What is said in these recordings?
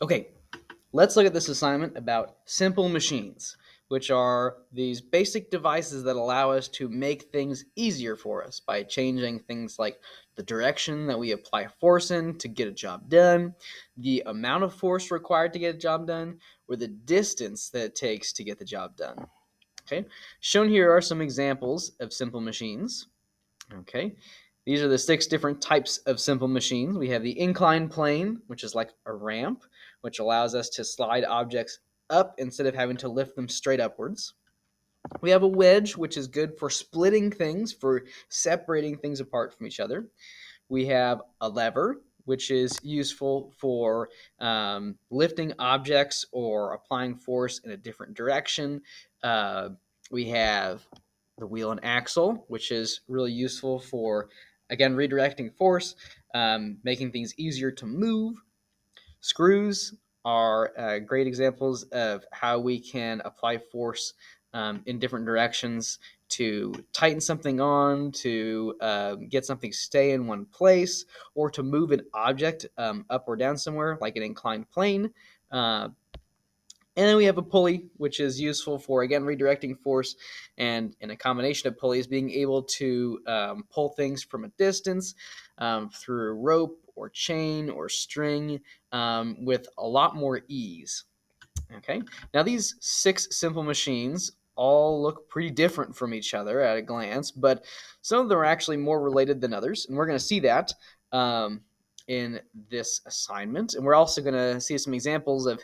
Okay, let's look at this assignment about simple machines, which are these basic devices that allow us to make things easier for us by changing things like the direction that we apply force in to get a job done, the amount of force required to get a job done, or the distance that it takes to get the job done. Okay, shown here are some examples of simple machines. Okay, these are the 6 different types of simple machines. We have the inclined plane, which is like a ramp, which allows us to slide objects up instead of having to lift them straight upwards. We have a wedge, which is good for splitting things, for separating things apart from each other. We have a lever, which is useful for lifting objects or applying force in a different direction. Uh, we have the wheel and axle, which is really useful for, again, redirecting force, making things easier to move. Screws are great examples of how we can apply force in different directions to tighten something on, to get something stay in one place, or to move an object up or down somewhere, like an inclined plane. And then we have a pulley, which is useful for, again, redirecting force, and in a combination of pulleys, being able to pull things from a distance through rope or chain or string with a lot more ease. Okay, now these 6 simple machines all look pretty different from each other at a glance, but some of them are actually more related than others, and we're going to see that in this assignment. And we're also going to see some examples of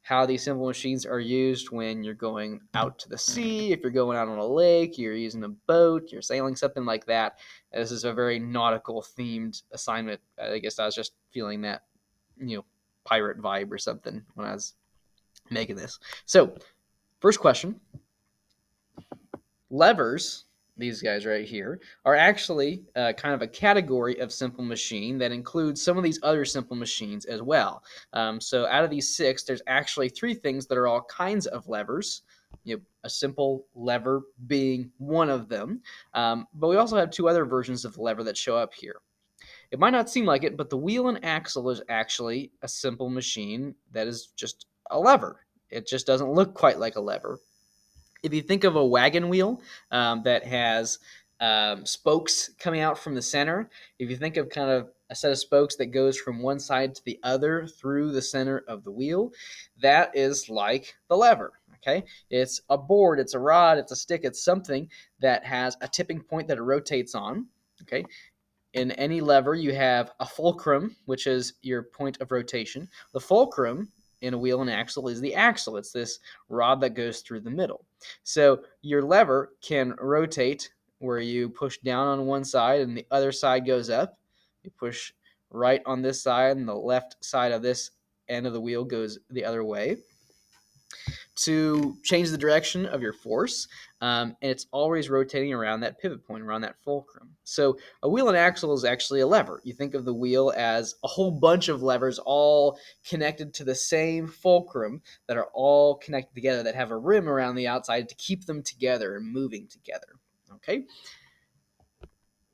how these simple machines are used when you're going out to the sea, if you're going out on a lake, you're using a boat, you're sailing, something like that. This is a very nautical themed assignment. I guess I was just feeling that, pirate vibe or something when I was making this. So, first question. Levers, these guys right here, are actually kind of a category of simple machine that includes some of these other simple machines as well. So out of these 6, there's actually 3 things that are all kinds of levers. A simple lever being one of them. But we also have 2 other versions of the lever that show up here. It might not seem like it, but the wheel and axle is actually a simple machine that is just a lever. It just doesn't look quite like a lever. If you think of a wagon wheel that has spokes coming out from the center, if you think of kind of a set of spokes that goes from one side to the other through the center of the wheel, that is like the lever. Okay, it's a board, it's a rod, it's a stick, it's something that has a tipping point that it rotates on. Okay, in any lever, you have a fulcrum, which is your point of rotation. The fulcrum in a wheel and axle is the axle. It's this rod that goes through the middle. So your lever can rotate where you push down on one side and the other side goes up. You push right on this side and the left side of this end of the wheel goes the other way to change the direction of your force, and it's always rotating around that pivot point, around that fulcrum. So a wheel and axle is actually a lever. You think of the wheel as a whole bunch of levers all connected to the same fulcrum that are all connected together, that have a rim around the outside to keep them together and moving together. Okay.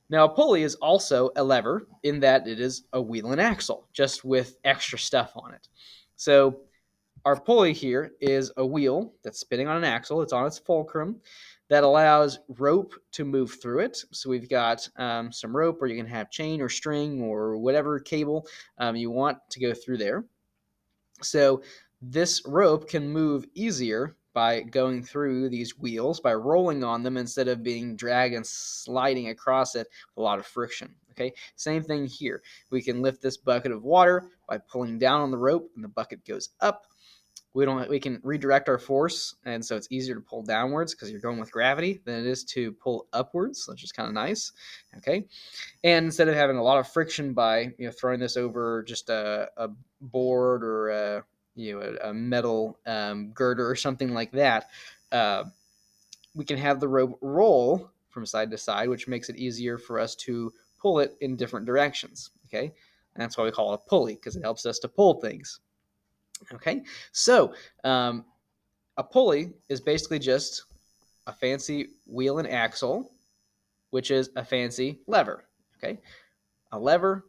Now, a pulley is also a lever in that it is a wheel and axle, just with extra stuff on it. So our pulley here is a wheel that's spinning on an axle. It's on its fulcrum that allows rope to move through it. So we've got some rope, or you can have chain or string or whatever cable you want to go through there. So this rope can move easier by going through these wheels, by rolling on them instead of being dragged and sliding across it with a lot of friction. Okay, same thing here. We can lift this bucket of water by pulling down on the rope, and the bucket goes up. We can redirect our force, and so it's easier to pull downwards because you're going with gravity than it is to pull upwards, which is kind of nice. Okay, and instead of having a lot of friction by throwing this over just a board or a metal girder or something like that, uh, we can have the rope roll from side to side, which makes it easier for us to pull it in different directions. Okay, and that's why we call it a pulley, because it helps us to pull things. Okay, so a pulley is basically just a fancy wheel and axle, which is a fancy lever. Okay, a lever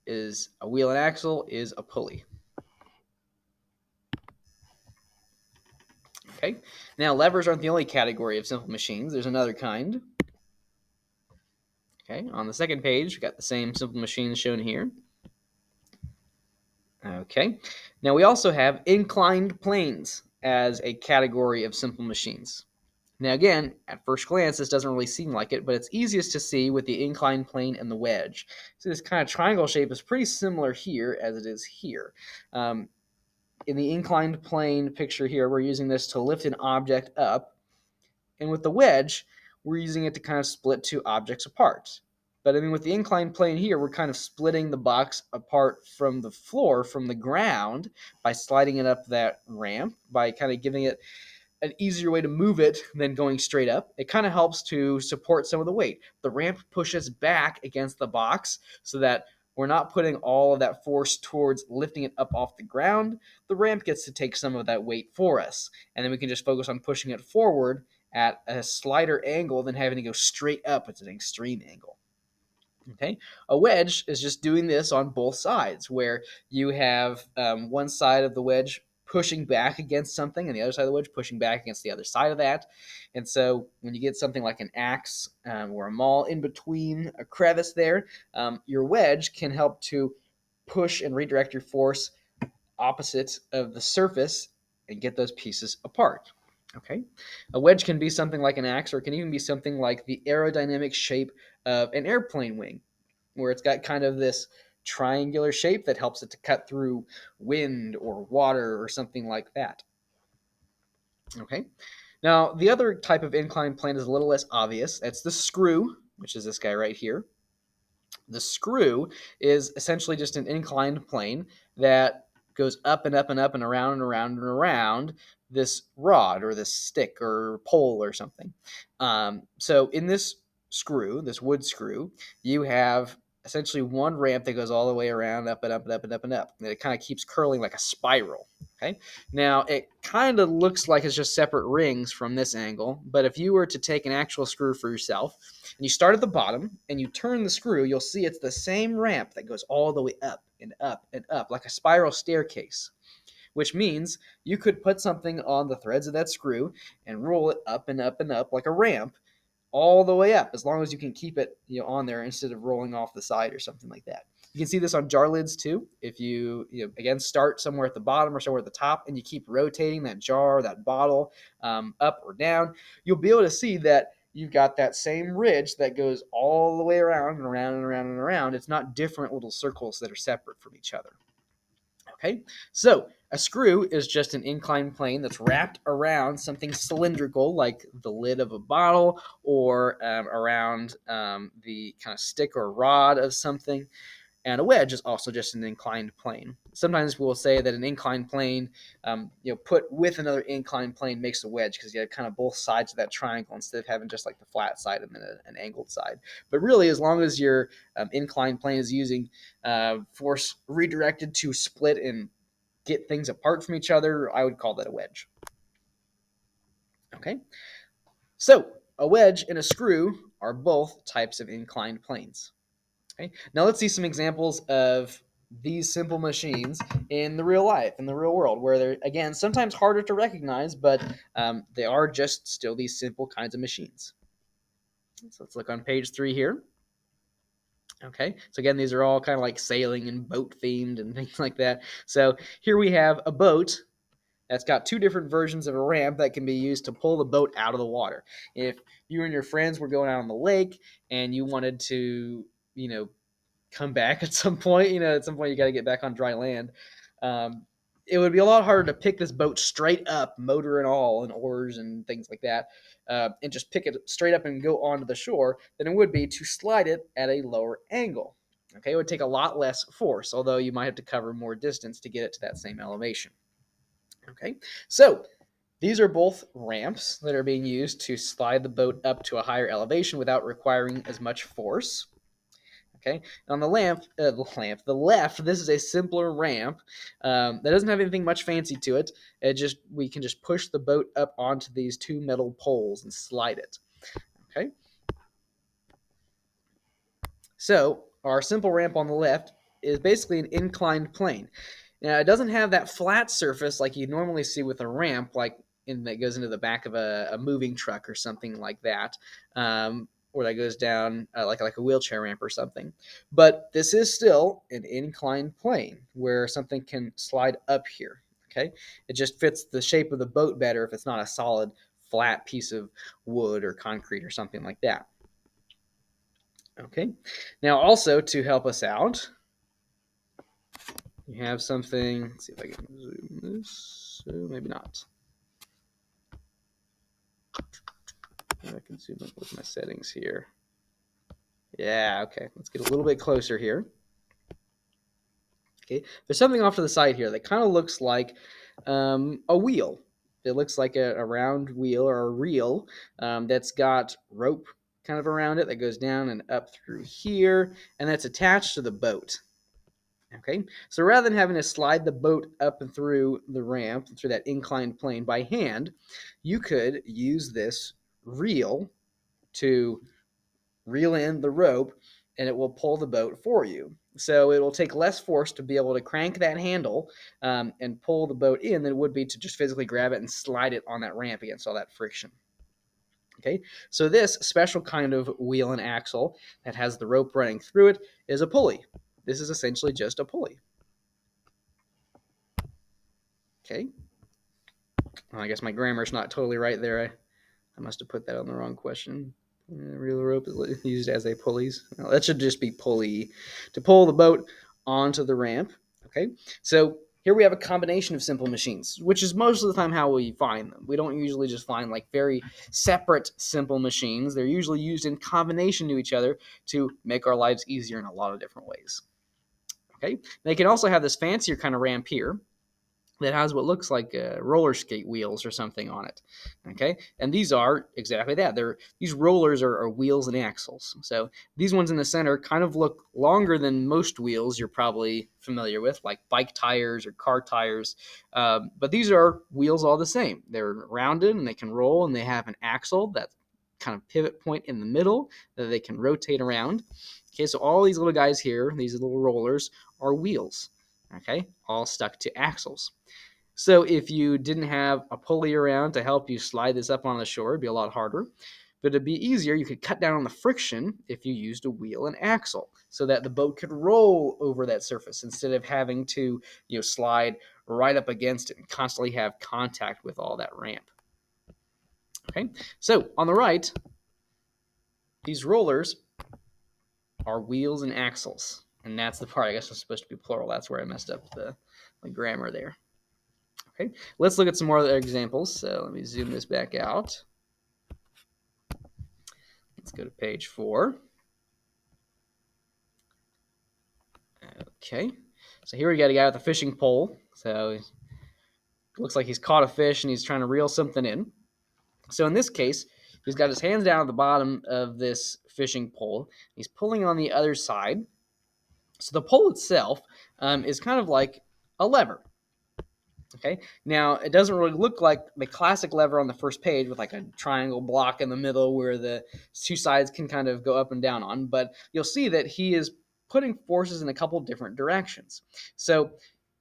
is a wheel and axle is a pulley. Okay. Now, levers aren't the only category of simple machines. There's another kind. Okay. On the second page, we've got the same simple machines shown here. Okay. Now, we also have inclined planes as a category of simple machines. Now, again, at first glance, this doesn't really seem like it, but it's easiest to see with the inclined plane and the wedge. So this kind of triangle shape is pretty similar here as it is here. In the inclined plane picture here, we're using this to lift an object up, and with the wedge, we're using it to kind of split two objects apart. But I mean, with the inclined plane here, we're kind of splitting the box apart from the floor, from the ground, by sliding it up that ramp, by kind of giving it an easier way to move it than going straight up. It kind of helps to support some of the weight. The ramp pushes back against the box so that we're not putting all of that force towards lifting it up off the ground. The ramp gets to take some of that weight for us. And then we can just focus on pushing it forward at a slighter angle than having to go straight up at an extreme angle. Okay, a wedge is just doing this on both sides, where you have one side of the wedge pushing back against something, and the other side of the wedge pushing back against the other side of that. And so, when you get something like an axe or a maul in between a crevice there, your wedge can help to push and redirect your force opposite of the surface and get those pieces apart. Okay, a wedge can be something like an axe, or it can even be something like the aerodynamic shape of an airplane wing, where it's got kind of this triangular shape that helps it to cut through wind or water or something like that. Okay. Now, the other type of inclined plane is a little less obvious. That's the screw, which is this guy right here. The screw is essentially just an inclined plane that goes up and up and up and around and around and around this rod or this stick or pole or something. So in this screw, this wood screw, you have essentially one ramp that goes all the way around, up and up and up and up and up. And it kind of keeps curling like a spiral. Okay. Now it kind of looks like it's just separate rings from this angle, but if you were to take an actual screw for yourself and you start at the bottom and you turn the screw, you'll see it's the same ramp that goes all the way up and up and up like a spiral staircase, which means you could put something on the threads of that screw and roll it up and up and up like a ramp all the way up, as long as you can keep it on there instead of rolling off the side or something like that. You can see this on jar lids too. If again start somewhere at the bottom or somewhere at the top and you keep rotating that jar, that bottle up or down, you'll be able to see that you've got that same ridge that goes all the way around and around and around and around. It's not different little circles that are separate from each other. Okay, so a screw is just an inclined plane that's wrapped around something cylindrical like the lid of a bottle or around the kind of stick or rod of something. And a wedge is also just an inclined plane. Sometimes we'll say that an inclined plane, put with another inclined plane makes a wedge because you have kind of both sides of that triangle instead of having just like the flat side and then an angled side. But really, as long as your inclined plane is using force redirected to split and get things apart from each other, I would call that a wedge. Okay, so a wedge and a screw are both types of inclined planes. Okay. Now let's see some examples of these simple machines in the real life, in the real world, where they're, again, sometimes harder to recognize, but they are just still these simple kinds of machines. So let's look on page 3 here. Okay, so again, these are all kind of like sailing and boat themed and things like that. So here we have a boat that's got two different versions of a ramp that can be used to pull the boat out of the water. If you and your friends were going out on the lake and you wanted to, come back at some point. At some point you got to get back on dry land. It would be a lot harder to pick this boat straight up, motor and all, and oars and things like that, and just pick it straight up and go onto the shore than it would be to slide it at a lower angle. Okay, it would take a lot less force, although you might have to cover more distance to get it to that same elevation. Okay, so these are both ramps that are being used to slide the boat up to a higher elevation without requiring as much force. Okay, on the left, this is a simpler ramp that doesn't have anything much fancy to it. We can just push the boat up onto these two metal poles and slide it. Okay, so our simple ramp on the left is basically an inclined plane. Now it doesn't have that flat surface like you normally see with a ramp, like that goes into the back of a moving truck or something like that, or that goes down like a wheelchair ramp or something. But this is still an inclined plane where something can slide up here. Okay, it just fits the shape of the boat better if it's not a solid flat piece of wood or concrete or something like that. Okay, now also to help us out, you have something. Let's see if I can zoom this. Maybe not. I can zoom up with my settings here. Yeah, okay. Let's get a little bit closer here. Okay, there's something off to the side here that kind of looks like a wheel. It looks like a round wheel or a reel that's got rope kind of around it that goes down and up through here, and that's attached to the boat. Okay, so rather than having to slide the boat up and through the ramp, through that inclined plane by hand, you could use this reel to reel in the rope and it will pull the boat for you. So it will take less force to be able to crank that handle and pull the boat in than it would be to just physically grab it and slide it on that ramp against all that friction. Okay, so this special kind of wheel and axle that has the rope running through it is a pulley. This is essentially just a pulley. Okay, well, I guess my grammar's not totally right there. I must have put that on the wrong question. Reel rope is used as a pulleys. Well, that should just be pulley to pull the boat onto the ramp. Okay, so here we have a combination of simple machines, which is most of the time how we find them. We don't usually just find like very separate simple machines. They're usually used in combination to each other to make our lives easier in a lot of different ways. Okay, they can also have this fancier kind of ramp here that has what looks like roller skate wheels or something on it. Okay, and these are exactly that. These rollers are wheels and axles. So these ones in the center kind of look longer than most wheels you're probably familiar with, like bike tires or car tires. But these are wheels all the same. They're rounded and they can roll, and they have an axle that kind of pivot point in the middle that they can rotate around. Okay, so all these little guys here, these little rollers, are wheels. Okay, all stuck to axles. So if you didn't have a pulley around to help you slide this up on the shore, it'd be a lot harder. But it'd be easier. You could cut down on the friction if you used a wheel and axle so that the boat could roll over that surface instead of having to, slide right up against it and constantly have contact with all that ramp. Okay, so on the right, these rollers are wheels and axles. And that's the part, I guess it's supposed to be plural. That's where I messed up the grammar there. Okay, let's look at some more other examples. So let me zoom this back out. Let's go to page 4. Okay, so here we got a guy with a fishing pole. So it looks like he's caught a fish and he's trying to reel something in. So in this case, he's got his hands down at the bottom of this fishing pole. He's pulling on the other side. So the pole itself is kind of like a lever. Okay, now it doesn't really look like the classic lever on the first page with like a triangle block in the middle where the two sides can kind of go up and down on, but you'll see that he is putting forces in a couple different directions. So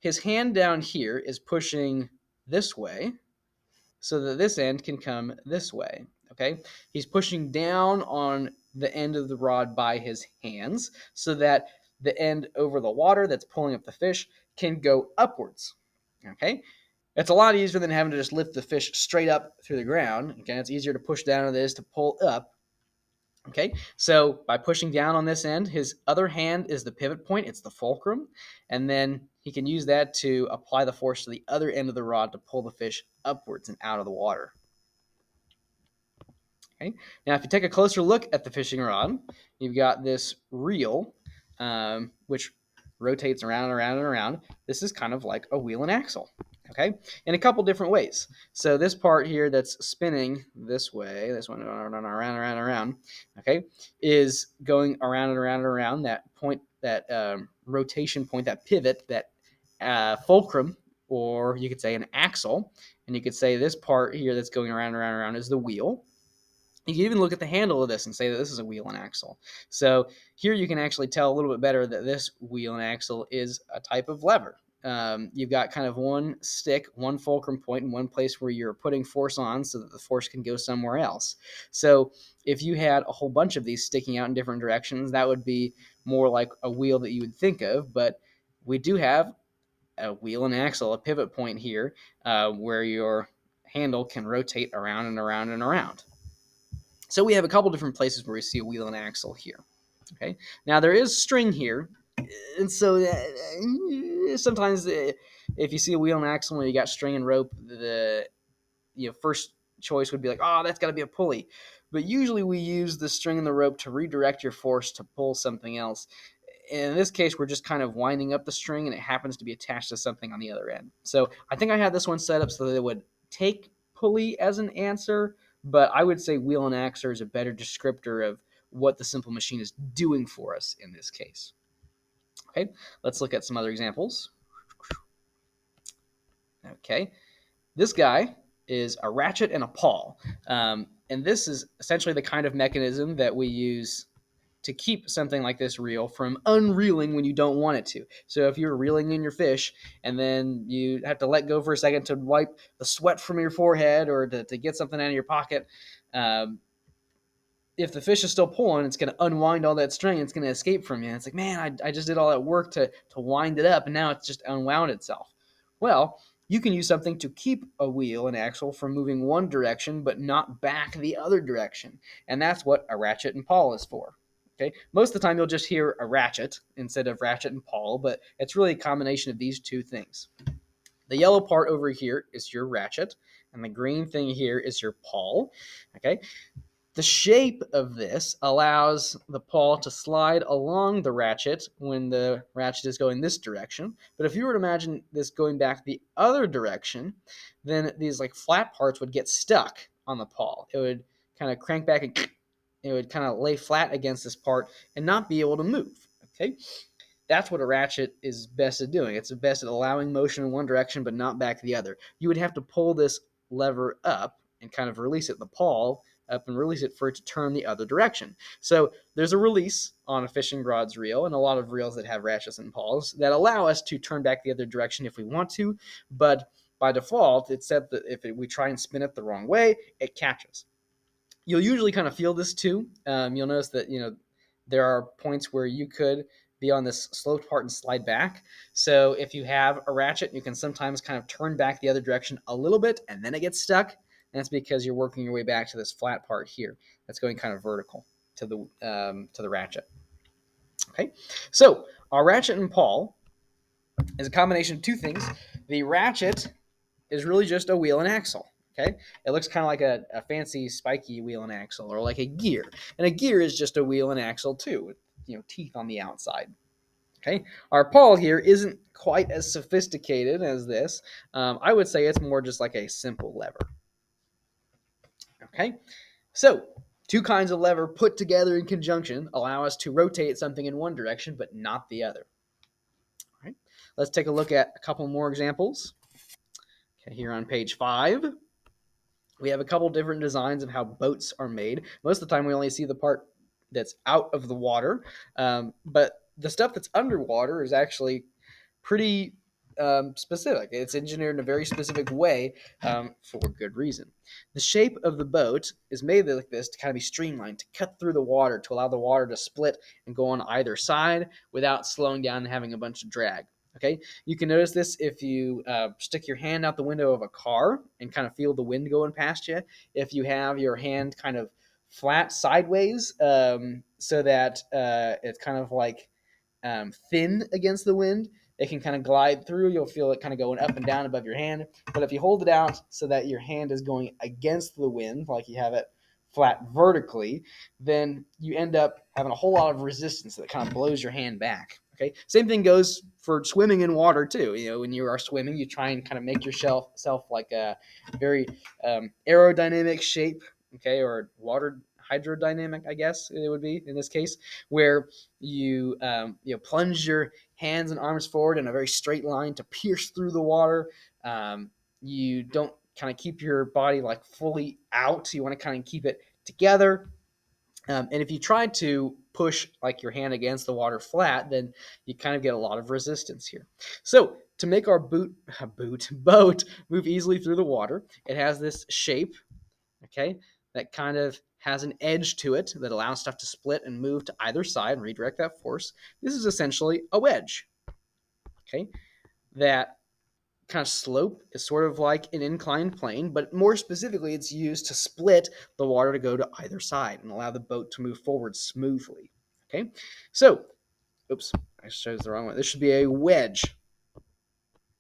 his hand down here is pushing this way so that this end can come this way. Okay, he's pushing down on the end of the rod by his hands so that the end over the water that's pulling up the fish can go upwards. Okay, it's a lot easier than having to just lift the fish straight up through the ground. Okay, it's easier to push down than it is to pull up. Okay, so by pushing down on this end, his other hand is the pivot point, it's the fulcrum, and then he can use that to apply the force to the other end of the rod to pull the fish upwards and out of the water. Okay, now if you take a closer look at the fishing rod, you've got this reel, which rotates around and around and around. This is kind of like a wheel and axle. Okay, in a couple different ways. So this part here that's spinning this way, this one around, around, okay, is going around and around and around that point, that rotation point, that pivot, that fulcrum, or you could say an axle, and you could say this part here that's going around and around and around is the wheel. You can even look at the handle of this and say that this is a wheel and axle. So here you can actually tell a little bit better that this wheel and axle is a type of lever. you've got kind of one stick, one fulcrum point, and one place where you're putting force on so that the force can go somewhere else. So if you had a whole bunch of these sticking out in different directions, that would be more like a wheel that you would think of. But we do have a wheel and axle, a pivot point here, where your handle can rotate around and around and around. So we have a couple different places where we see a wheel and axle here. Okay. Now there is string here, and so sometimes if you see a wheel and axle and you got string and rope, the first choice would be like, oh, that's got to be a pulley. But usually we use the string and the rope to redirect your force to pull something else. In this case, we're just kind of winding up the string, and it happens to be attached to something on the other end. So I think I had this one set up so that it would take pulley as an answer, but I would say wheel and axle is a better descriptor of what the simple machine is doing for us in this case. Okay, let's look at some other examples. Okay, this guy is a ratchet and a pawl. And this is essentially the kind of mechanism that we use to keep something like this reel from unreeling when you don't want it to. So if you're reeling in your fish and then you have to let go for a second to wipe the sweat from your forehead or to get something out of your pocket, um, if the fish is still pulling, it's going to unwind all that string. It's going to escape from you. And it's like, man, I just did all that work to wind it up, and now it's just unwound itself. Well, you can use something to keep a wheel and axle from moving one direction, but not back the other direction. And that's what a ratchet and pawl is for. Okay, most of the time you'll just hear a ratchet instead of ratchet and pawl, but it's really a combination of these two things. The yellow part over here is your ratchet, and the green thing here is your pawl. Okay, the shape of this allows the pawl to slide along the ratchet when the ratchet is going this direction. But if you were to imagine this going back the other direction, then these like flat parts would get stuck on the pawl. It would kind of crank back and it would kind of lay flat against this part and not be able to move. Okay, that's what a ratchet is best at doing. It's best at allowing motion in one direction but not back the other. You would have to pull this lever up and kind of release it, the pawl up and release it for it to turn the other direction. So there's a release on a fishing rod's reel and a lot of reels that have ratchets and pawls that allow us to turn back the other direction if we want to, but by default, it's said that if we try and spin it the wrong way, it catches. You'll usually kind of feel this too. You'll notice that there are points where you could be on this sloped part and slide back. So if you have a ratchet, you can sometimes kind of turn back the other direction a little bit and then it gets stuck. And that's because you're working your way back to this flat part here that's going kind of vertical to the ratchet. Okay, so our ratchet and pawl is a combination of two things. The ratchet is really just a wheel and axle. Okay, it looks kind of like a fancy spiky wheel and axle, or like a gear. And a gear is just a wheel and axle too, with teeth on the outside. Okay, our pawl here isn't quite as sophisticated as this. I would say it's more just like a simple lever. Okay, so two kinds of lever put together in conjunction allow us to rotate something in one direction, but not the other. All right, let's take a look at a couple more examples. Okay, here on page 5. We have a couple different designs of how boats are made. Most of the time, we only see the part that's out of the water, but the stuff that's underwater is actually pretty specific. It's engineered in a very specific way for good reason. The shape of the boat is made like this to kind of be streamlined, to cut through the water, to allow the water to split and go on either side without slowing down and having a bunch of drag. Okay, you can notice this if you stick your hand out the window of a car and kind of feel the wind going past you. If you have your hand kind of flat sideways so that it's kind of like thin against the wind, it can kind of glide through. You'll feel it kind of going up and down above your hand. But if you hold it out so that your hand is going against the wind, like you have it flat vertically, then you end up having a whole lot of resistance that kind of blows your hand back. Okay, same thing goes for swimming in water too. When you are swimming, you try and kind of make yourself like a very aerodynamic shape, okay, or water hydrodynamic, I guess it would be in this case, where you plunge your hands and arms forward in a very straight line to pierce through the water. You don't kind of keep your body like fully out. You want to kind of keep it together. And if you try to push like your hand against the water flat, then you kind of get a lot of resistance here. So to make our boat move easily through the water, it has this shape, okay, that kind of has an edge to it that allows stuff to split and move to either side and redirect that force. This is essentially a wedge, okay? That kind of slope is sort of like an inclined plane, but more specifically, it's used to split the water to go to either side and allow the boat to move forward smoothly, okay? So, oops, I chose the wrong one. This should be a wedge.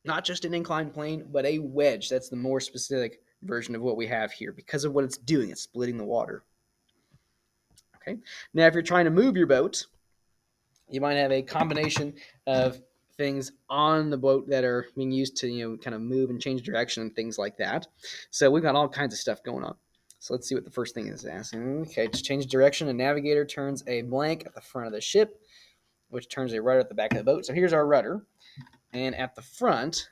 Not just an inclined plane, but a wedge. That's the more specific version of what we have here because of what it's doing. It's splitting the water. Okay. Now, if you're trying to move your boat, you might have a combination of things on the boat that are being used to, kind of move and change direction and things like that. So we've got all kinds of stuff going on. So let's see what the first thing is asking. Okay, to change direction, a navigator turns a blank at the front of the ship, which turns a rudder at the back of the boat. So here's our rudder. And at the front,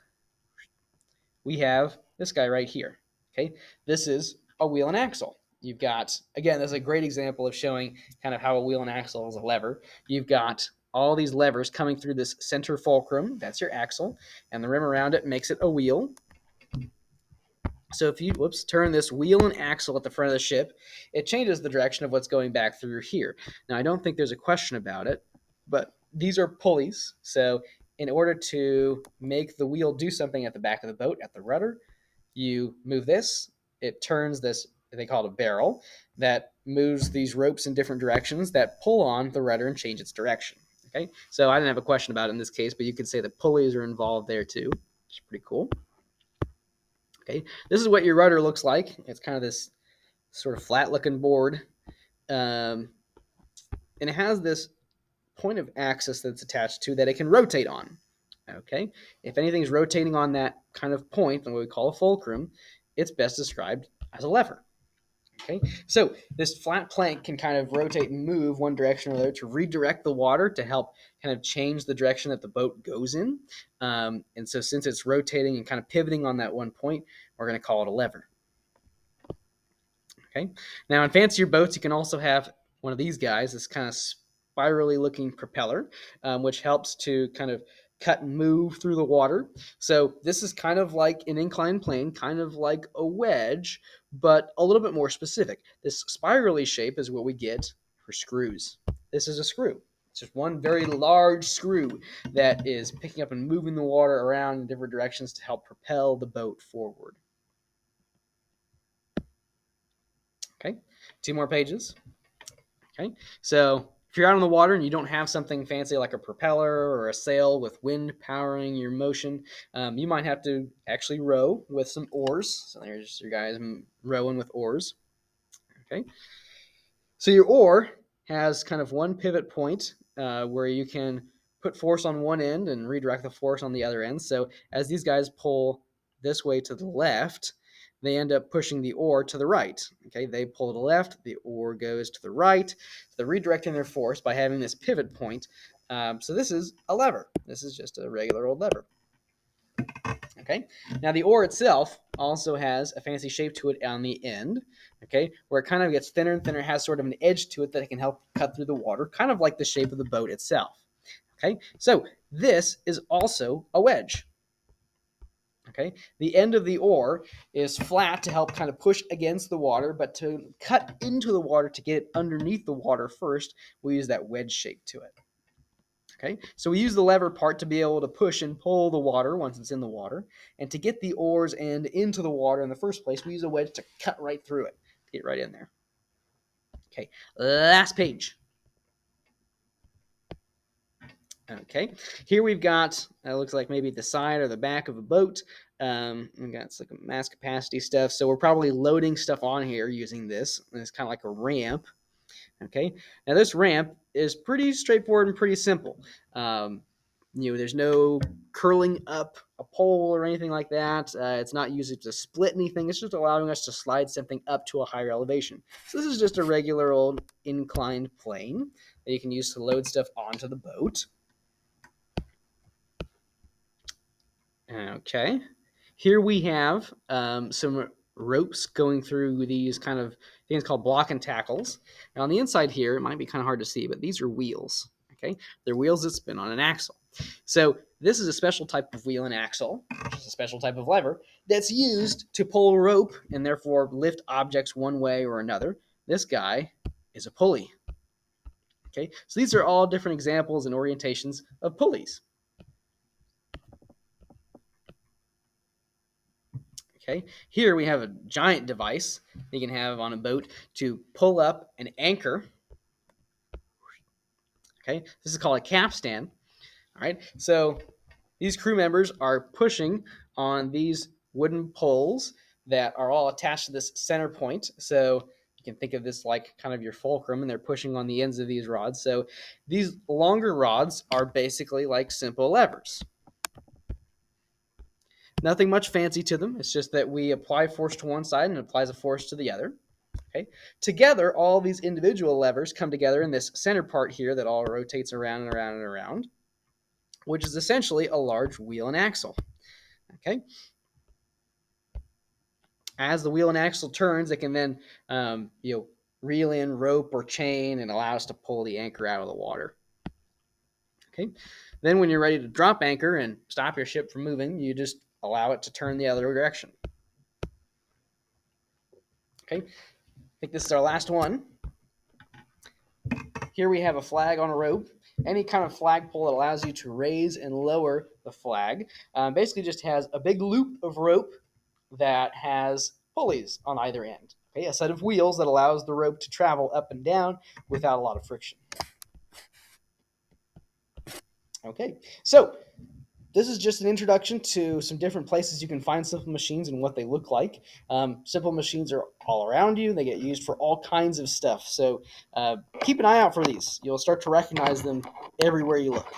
we have this guy right here. Okay, this is a wheel and axle. You've got, again, this is a great example of showing kind of how a wheel and axle is a lever. You've got all these levers coming through this center fulcrum. That's your axle. And the rim around it makes it a wheel. So if you, turn this wheel and axle at the front of the ship, it changes the direction of what's going back through here. Now, I don't think there's a question about it, but these are pulleys. So in order to make the wheel do something at the back of the boat, at the rudder, you move this, it turns this, they call it a barrel, that moves these ropes in different directions that pull on the rudder and change its direction. Okay, so I didn't have a question about it in this case, but you could say that pulleys are involved there too, which is pretty cool. Okay, this is what your rudder looks like. It's kind of this sort of flat looking board. And it has this point of axis that's attached to that it can rotate on. Okay, if anything's rotating on that kind of point, what we call a fulcrum, it's best described as a lever. Okay, so this flat plank can kind of rotate and move one direction or the other to redirect the water to help kind of change the direction that the boat goes in. And so since it's rotating and kind of pivoting on that one point, we're going to call it a lever. Okay, now in fancier boats, you can also have one of these guys, this kind of spirally looking propeller, which helps to kind of cut and move through the water. So this is kind of like an inclined plane, kind of like a wedge, but a little bit more specific. This spirally shape is what we get for screws. This is a screw. It's just one very large screw that is picking up and moving the water around in different directions to help propel the boat forward. Okay, 2 more pages. Okay, so if you're out on the water and you don't have something fancy like a propeller or a sail with wind powering your motion, you might have to actually row with some oars. So there's your guys rowing with oars. Okay, so your oar has kind of one pivot point where you can put force on one end and redirect the force on the other end. So as these guys pull this way to the left, they end up pushing the oar to the right. Okay, they pull to the left, the oar goes to the right. So they're redirecting their force by having this pivot point. So this is a lever. This is just a regular old lever. Okay, now the oar itself also has a fancy shape to it on the end, okay, where it kind of gets thinner and thinner, has sort of an edge to it that it can help cut through the water, kind of like the shape of the boat itself. Okay, so this is also a wedge. Okay, the end of the oar is flat to help kind of push against the water, but to cut into the water to get it underneath the water first, we use that wedge shape to it. Okay, so we use the lever part to be able to push and pull the water once it's in the water, and to get the oar's end into the water in the first place, we use a wedge to cut right through it, to get right in there. Okay, last page. Okay, here we've got, it looks like maybe the side or the back of a boat. We've got some mass capacity stuff, so we're probably loading stuff on here using this. It's kind of like a ramp. Okay, now this ramp is pretty straightforward and pretty simple. There's no curling up a pole or anything like that. It's not used to split anything. It's just allowing us to slide something up to a higher elevation. So this is just a regular old inclined plane that you can use to load stuff onto the boat. Okay, here we have some ropes going through these kind of things called block and tackles. Now on the inside here, it might be kind of hard to see, but these are wheels. Okay, they're wheels that spin on an axle. So this is a special type of wheel and axle, which is a special type of lever that's used to pull a rope and therefore lift objects one way or another. This guy is a pulley. Okay, so these are all different examples and orientations of pulleys. Okay, here we have a giant device you can have on a boat to pull up an anchor. Okay, this is called a capstan. All right, so these crew members are pushing on these wooden poles that are all attached to this center point. So you can think of this like kind of your fulcrum, and they're pushing on the ends of these rods. So these longer rods are basically like simple levers. Nothing much fancy to them. It's just that we apply force to one side and it applies a force to the other. Okay. Together, all these individual levers come together in this center part here that all rotates around and around and around, which is essentially a large wheel and axle. Okay. As the wheel and axle turns, it can then reel in rope or chain and allow us to pull the anchor out of the water. Okay. Then when you're ready to drop anchor and stop your ship from moving, you just allow it to turn the other direction. Okay. I think this is our last one. Here we have a flag on a rope. Any kind of flagpole that allows you to raise and lower the flag basically just has a big loop of rope that has pulleys on either end. Okay, a set of wheels that allows the rope to travel up and down without a lot of friction. Okay, so this is just an introduction to some different places you can find simple machines and what they look like. Simple machines are all around you. They get used for all kinds of stuff. So keep an eye out for these. You'll start to recognize them everywhere you look.